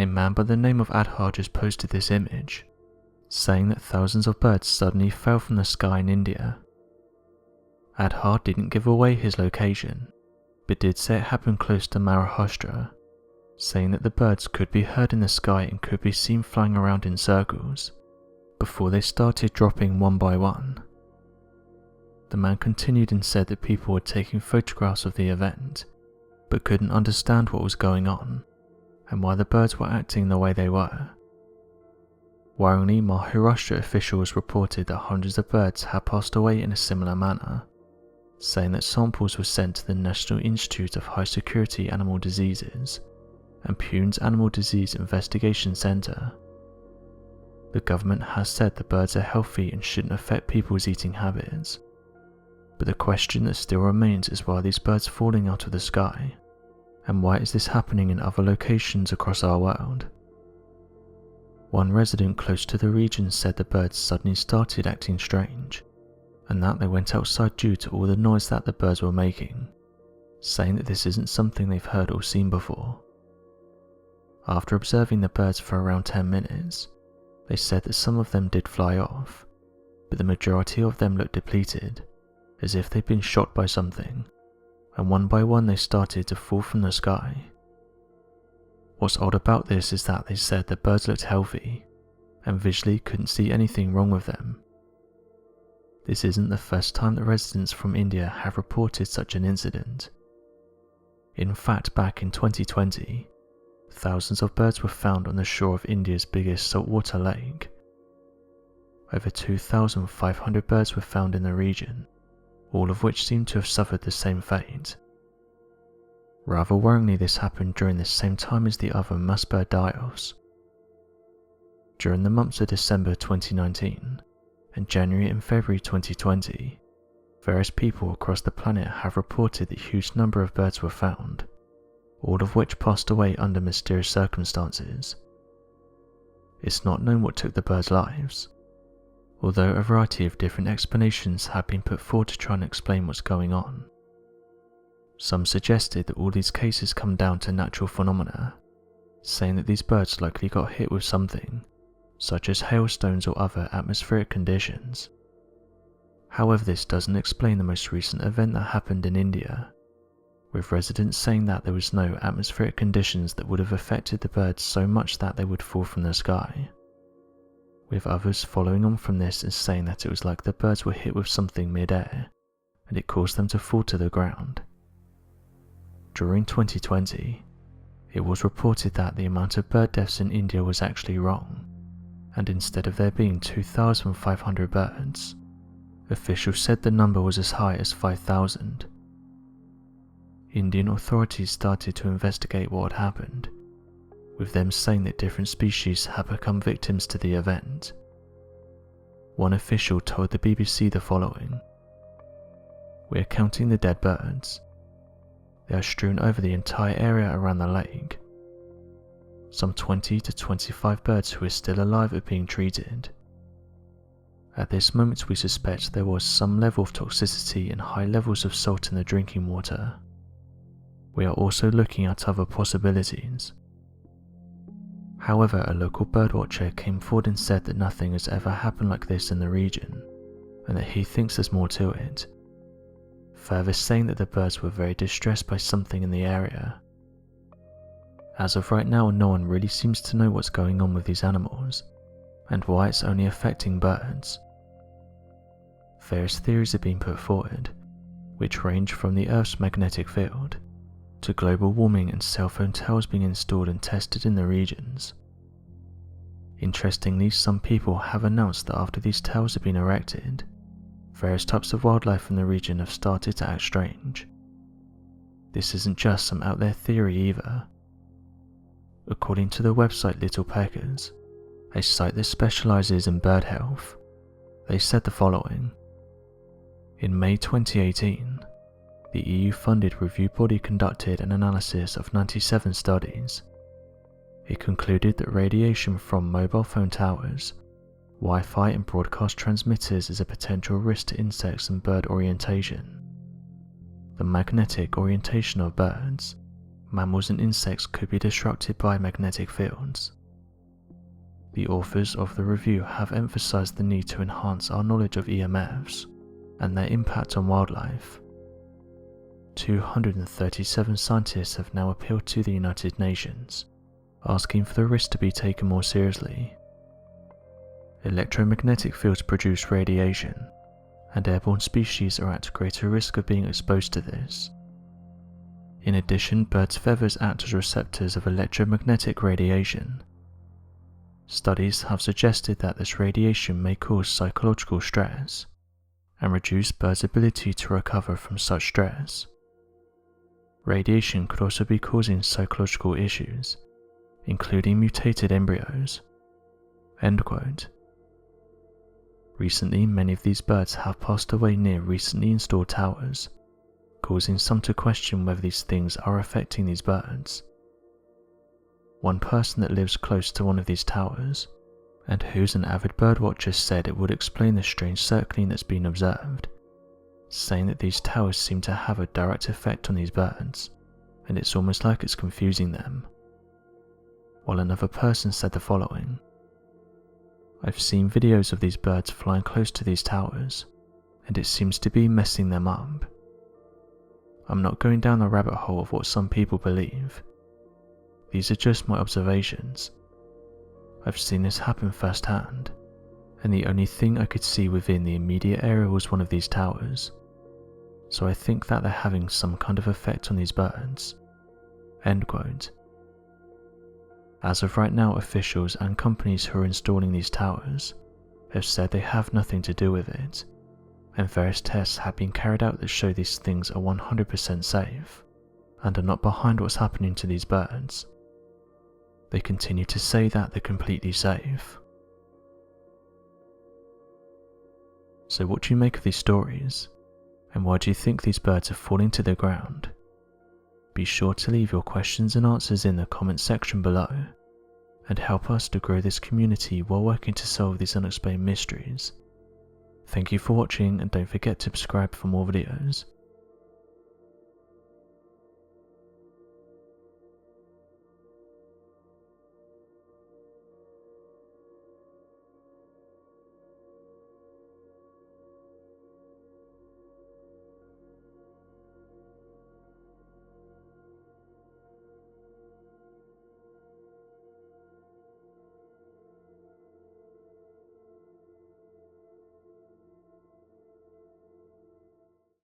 a man by the name of Adhar just posted this image, saying that thousands of birds suddenly fell from the sky in India. Adhar didn't give away his location, but did say it happened close to Maharashtra, saying that the birds could be heard in the sky and could be seen flying around in circles, before they started dropping one by one. The man continued and said that people were taking photographs of the event, but couldn't understand what was going on, and why the birds were acting the way they were. Worryingly, Maharashtra officials reported that hundreds of birds had passed away in a similar manner, saying that samples were sent to the National Institute of High Security Animal Diseases and Pune's Animal Disease Investigation Center. The government has said the birds are healthy and shouldn't affect people's eating habits, but the question that still remains is why are these birds falling out of the sky, and why is this happening in other locations across our world? One resident close to the region said the birds suddenly started acting strange, and that they went outside due to all the noise that the birds were making, saying that this isn't something they've heard or seen before. After observing the birds for around 10 minutes, they said that some of them did fly off, but the majority of them looked depleted, as if they'd been shot by something, and one by one they started to fall from the sky. What's odd about this is that they said the birds looked healthy, and visually couldn't see anything wrong with them. This isn't the first time that residents from India have reported such an incident. In fact, back in 2020, thousands of birds were found on the shore of India's biggest saltwater lake. Over 2,500 birds were found in the region, all of which seem to have suffered the same fate. Rather worryingly, this happened during the same time as the other mass bird die-offs. During the months of December 2019 and January and February 2020, various people across the planet have reported that a huge number of birds were found, all of which passed away under mysterious circumstances. It's not known what took the birds' lives, although a variety of different explanations have been put forward to try and explain what's going on. Some suggested that all these cases come down to natural phenomena, saying that these birds likely got hit with something, such as hailstones or other atmospheric conditions. However, this doesn't explain the most recent event that happened in India, with residents saying that there was no atmospheric conditions that would have affected the birds so much that they would fall from the sky, with others following on from this and saying that it was like the birds were hit with something mid-air, and it caused them to fall to the ground. During 2020, it was reported that the amount of bird deaths in India was actually wrong, and instead of there being 2,500 birds, officials said the number was as high as 5,000. Indian authorities started to investigate what had happened, with them saying that different species had become victims to the event. One official told the BBC the following: "We are counting the dead birds. They are strewn over the entire area around the lake. Some 20 to 25 birds who are still alive are being treated. At this moment we suspect there was some level of toxicity and high levels of salt in the drinking water. We are also looking at other possibilities." However, a local birdwatcher came forward and said that nothing has ever happened like this in the region, and that he thinks there's more to it, further saying that the birds were very distressed by something in the area. As of right now, no one really seems to know what's going on with these animals, and why it's only affecting birds. Various theories have been put forward, which range from the Earth's magnetic field, to global warming and cell phone towers being installed and tested in the regions. Interestingly, some people have announced that after these towers have been erected, various types of wildlife in the region have started to act strange. This isn't just some out there theory either. According to the website Little Peckers, a site that specializes in bird health, they said the following: "In May 2018, the EU-funded review body conducted an analysis of 97 studies. It concluded that radiation from mobile phone towers, Wi-Fi and broadcast transmitters is a potential risk to insects and bird orientation. The magnetic orientation of birds mammals and insects could be disrupted by magnetic fields. The authors of the review have emphasized the need to enhance our knowledge of EMFs and their impact on wildlife. 237 scientists have now appealed to the United Nations, asking for the risk to be taken more seriously. Electromagnetic fields produce radiation, and airborne species are at greater risk of being exposed to this. In addition, birds' feathers act as receptors of electromagnetic radiation. Studies have suggested that this radiation may cause psychological stress and reduce birds' ability to recover from such stress. Radiation could also be causing psychological issues, including mutated embryos." End quote. Recently, many of these birds have passed away near recently installed towers, causing some to question whether these things are affecting these birds. One person that lives close to one of these towers, and who's an avid birdwatcher, said it would explain the strange circling that's been observed, saying that these towers seem to have a direct effect on these birds, and it's almost like it's confusing them. While another person said the following: "I've seen videos of these birds flying close to these towers, and it seems to be messing them up. I'm not going down the rabbit hole of what some people believe. These are just my observations. I've seen this happen firsthand, and the only thing I could see within the immediate area was one of these towers, so I think that they're having some kind of effect on these birds." End quote. As of right now, officials and companies who are installing these towers have said they have nothing to do with it, and various tests have been carried out that show these things are 100% safe and are not behind what's happening to these birds. They continue to say that they're completely safe. So what do you make of these stories, and why do you think these birds are falling to the ground? Be sure to leave your questions and answers in the comment section below, and help us to grow this community while working to solve these unexplained mysteries. Thank you for watching, and don't forget to subscribe for more videos.